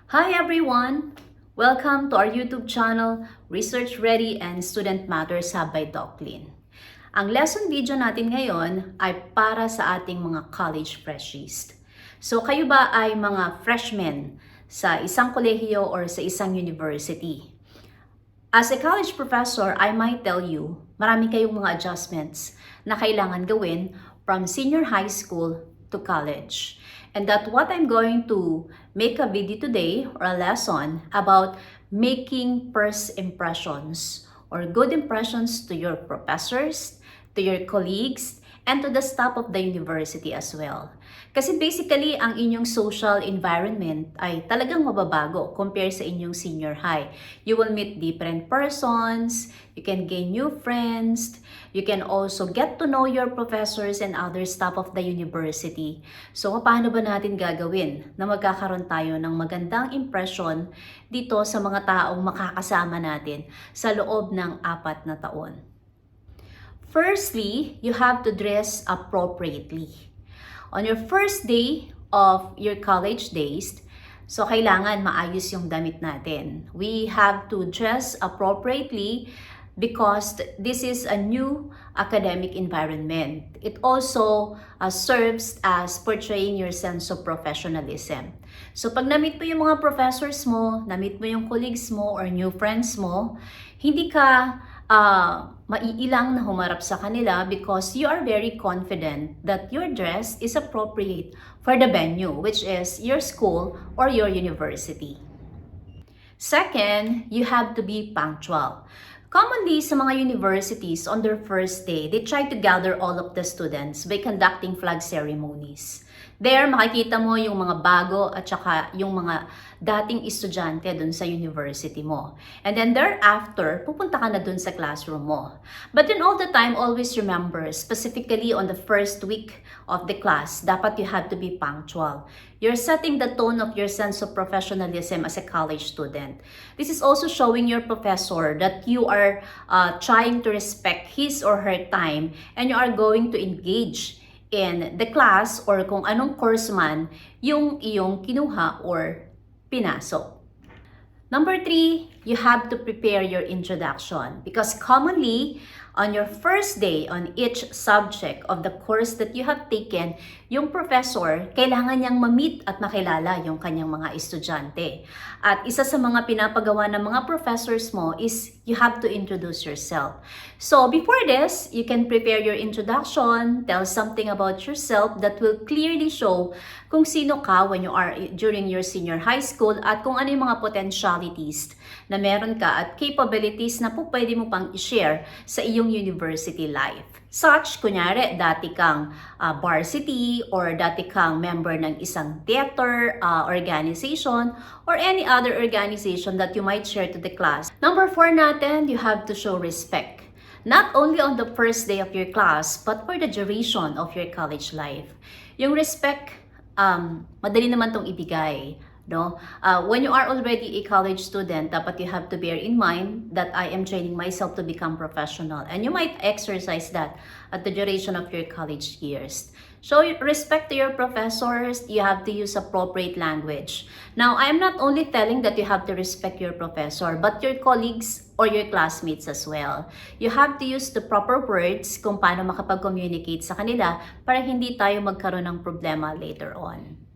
Hi everyone! Welcome to our YouTube channel, Research Ready and Student Matters Hub by Doclin. Ang lesson video natin ngayon ay para sa ating mga college freshies. So kayo ba ay mga freshmen sa isang kolehiyo or sa isang university? As a college professor, I might tell you, marami kayong mga adjustments na kailangan gawin from senior high school to college. And that what I'm going to make a video today or a lesson about making first impressions or good impressions to your professors, to your colleagues, and to the staff of the university as well. Kasi basically, ang inyong social environment ay talagang mababago compare sa inyong senior high. You will meet different persons, you can gain new friends, you can also get to know your professors and other staff of the university. So, paano ba natin gagawin na magkakaroon tayo ng magandang impression dito sa mga taong makakasama natin sa loob ng 4 na taon? Firstly, you have to dress appropriately. On your first day of your college days, so kailangan maayos yung damit natin. We have to dress appropriately because this is a new academic environment. It also serves as portraying your sense of professionalism. So pag na-meet mo yung mga professors mo, na-meet mo yung colleagues mo or new friends mo, hindi ka maiilang na humarap sa kanila because you are very confident that your dress is appropriate for the venue, which is your school or your university. Second, you have to be punctual. Commonly, sa mga universities, on their first day, they try to gather all of the students by conducting flag ceremonies. There, makikita mo yung mga bago at saka yung mga dating estudyante dun sa university mo. And then thereafter, pupunta ka na dun sa classroom mo. But then all the time, always remember, specifically on the first week of the class, dapat you have to be punctual. You're setting the tone of your sense of professionalism as a college student. This is also showing your professor that you are trying to respect his or her time and you are going to engage in the class or kung anong course man yung iyong kinuha or pinasok. Number 3, you have to prepare your introduction because commonly, on your first day on each subject of the course that you have taken, yung professor, kailangan niyang ma-meet at makilala yung kanyang mga estudyante. At isa sa mga pinapagawa ng mga professors mo is you have to introduce yourself. So before this, you can prepare your introduction, tell something about yourself that will clearly show kung sino ka when you are during your senior high school at kung ano yung mga potentialities na meron ka at capabilities na po pwede mo pang i-share sa iyong university life. Such, kunyari, dati kang varsity or dati kang member ng isang theater organization or any other organization that you might share to the class. Number 4 natin, you have to show respect. Not only on the first day of your class, but for the duration of your college life. Yung respect, madali naman tong ibigay. No? When you are already a college student, dapat you have to bear in mind that I am training myself to become professional. And you might exercise that at the duration of your college years. Show respect to your professors. You have to use appropriate language. Now, I am not only telling that you have to respect your professor, but your colleagues or your classmates as well. You have to use the proper words kung paano makapag-communicate sa kanila para hindi tayo magkaroon ng problema later on.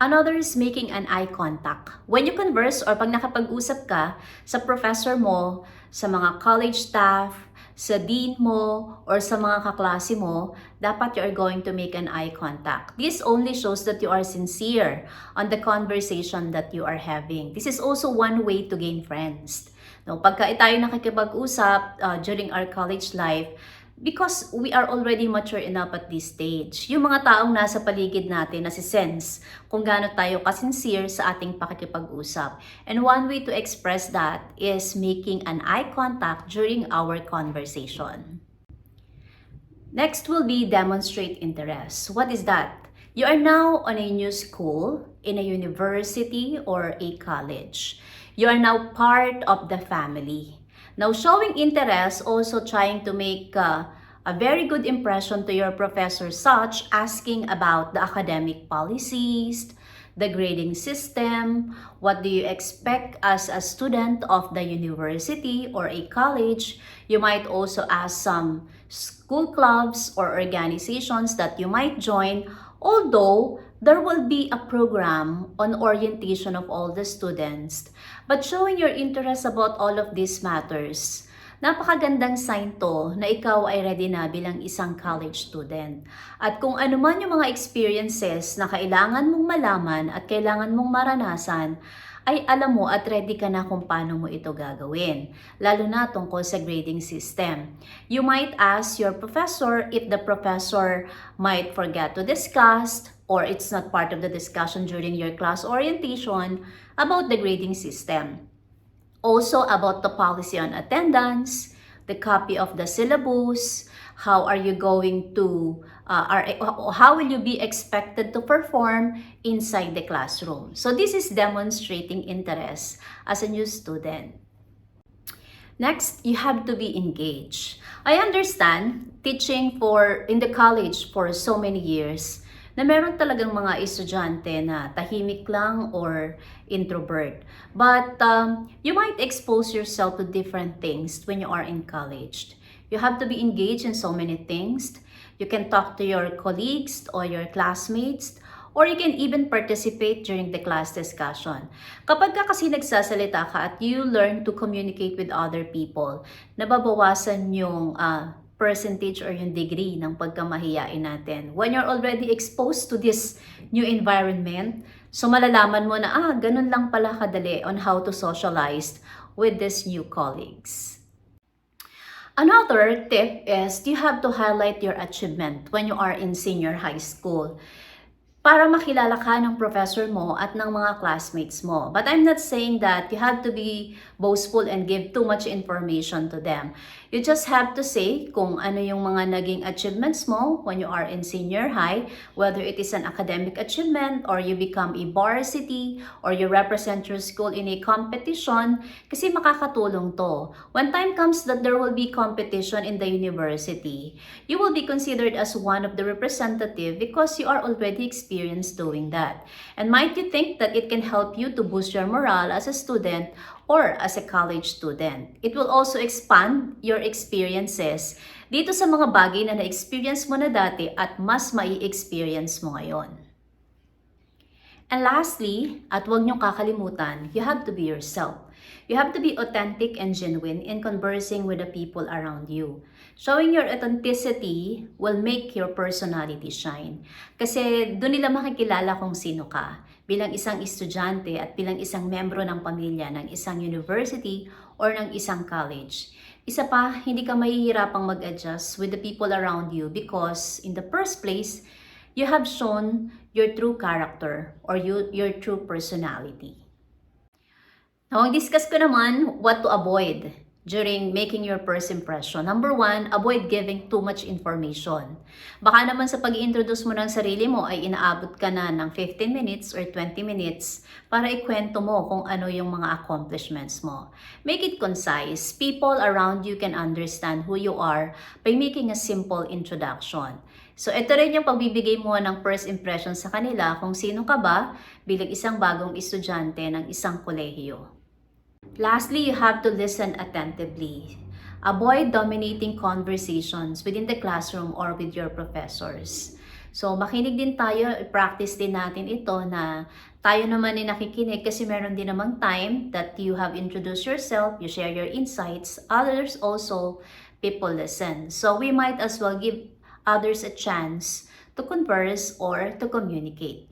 Another is making an eye contact. When you converse or pag nakapag-usap ka sa professor mo, sa mga college staff, sa dean mo, or sa mga kaklase mo, dapat you are going to make an eye contact. This only shows that you are sincere on the conversation that you are having. This is also one way to gain friends. No, pagka tayo nakikipag-usap during our college life, because we are already mature enough at this stage. Yung mga taong nasa paligid natin nasi-sense kung gaano tayo kasincere sa ating pakikipag-usap. And one way to express that is making an eye contact during our conversation. Next will be demonstrate interest. What is that? You are now on a new school, in a university or a college. You are now part of the family. Now, showing interest, also trying to make a very good impression to your professor, such asking about the academic policies, the grading system, what do you expect as a student of the university or a college. You might also ask some school clubs or organizations that you might join, although there will be a program on orientation of all the students. But showing your interest about all of these matters, napakagandang sign to na ikaw ay ready na bilang isang college student. At kung ano man yung mga experiences na kailangan mong malaman at kailangan mong maranasan, ay alam mo at ready ka na kung paano mo ito gagawin, lalo na tungkol sa grading system. You might ask your professor if the professor might forget to discuss or it's not part of the discussion during your class orientation about the grading system. Also about the policy on attendance, the copy of the syllabus, how are you going to, how will you be expected to perform inside the classroom. So this is demonstrating interest as a new student. Next, you have to be engaged. I understand teaching in the college for so many years na meron talagang mga estudyante na tahimik lang or introvert. But you might expose yourself to different things when you are in college. You have to be engaged in so many things. You can talk to your colleagues or your classmates, or you can even participate during the class discussion. Kapag ka kasi nagsasalita ka at you learn to communicate with other people, nababawasan yung percentage or yung degree ng pagkamahiyain natin. When you're already exposed to this new environment, so malalaman mo na, ganun lang pala kadali on how to socialize with these new colleagues. Another tip is you have to highlight your achievement when you are in senior high school, para makilala ka ng professor mo at ng mga classmates mo. But I'm not saying that you have to be boastful and give too much information to them. You just have to say kung ano yung mga naging achievements mo when you are in senior high, whether it is an academic achievement or you become a varsity or you represent your school in a competition, kasi makakatulong to. When time comes that there will be competition in the university, you will be considered as one of the representative because you are already experienced doing that. And might you think that it can help you to boost your morale as a student or as a college student. It will also expand your experiences dito sa mga bagay na na-experience mo na dati at mas mai-experience mo ngayon. And lastly, at huwag niyong kakalimutan, you have to be yourself. You have to be authentic and genuine in conversing with the people around you. Showing your authenticity will make your personality shine. Kasi doon nila makikilala kung sino ka bilang isang estudyante at bilang isang membro ng pamilya ng isang university or ng isang college. Isa pa, hindi ka mahihirapang mag-adjust with the people around you because in the first place, you have shown your true character or your true personality. Now, discuss ko naman what to avoid during making your first impression. Number 1, avoid giving too much information. Baka naman sa pag-introduce mo ng sarili mo ay inaabot ka na ng 15 minutes or 20 minutes para ikwento mo kung ano yung mga accomplishments mo. Make it concise. People around you can understand who you are by making a simple introduction. So ito rin yung pagbibigay mo ng first impression sa kanila kung sino ka ba bilang isang bagong estudyante ng isang kolehiyo. Lastly, you have to listen attentively. Avoid dominating conversations within the classroom or with your professors. So, makinig din tayo, practice din natin ito na tayo naman ay nakikinig kasi meron din namang time that you have introduced yourself, you share your insights, others also, people listen. So, we might as well give others a chance to converse or to communicate.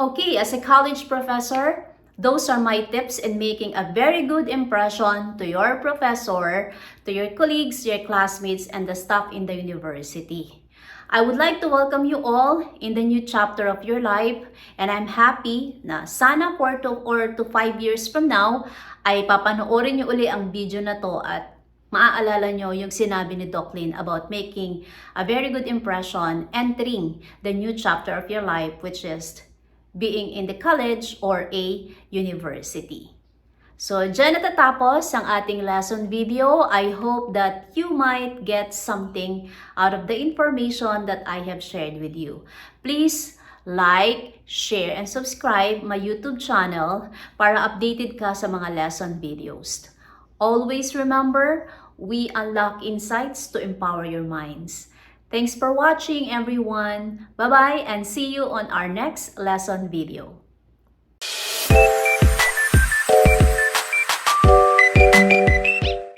Okay, as a college professor, those are my tips in making a very good impression to your professor, to your colleagues, your classmates, and the staff in the university. I would like to welcome you all in the new chapter of your life, and I'm happy na sana 4 to 5 years from now ay papanoorin niyo uli ang video na to at maaalala nyo yung sinabi ni Doc Lynn about making a very good impression entering the new chapter of your life, which is being in the college or a university. So, dyan natatapos ang ating lesson video. I hope that you might get something out of the information that I have shared with you. Please like, share, and subscribe my YouTube channel para updated ka sa mga lesson videos. Always remember, we unlock insights to empower your minds. Thanks for watching, everyone. Bye-bye and see you on our next lesson video.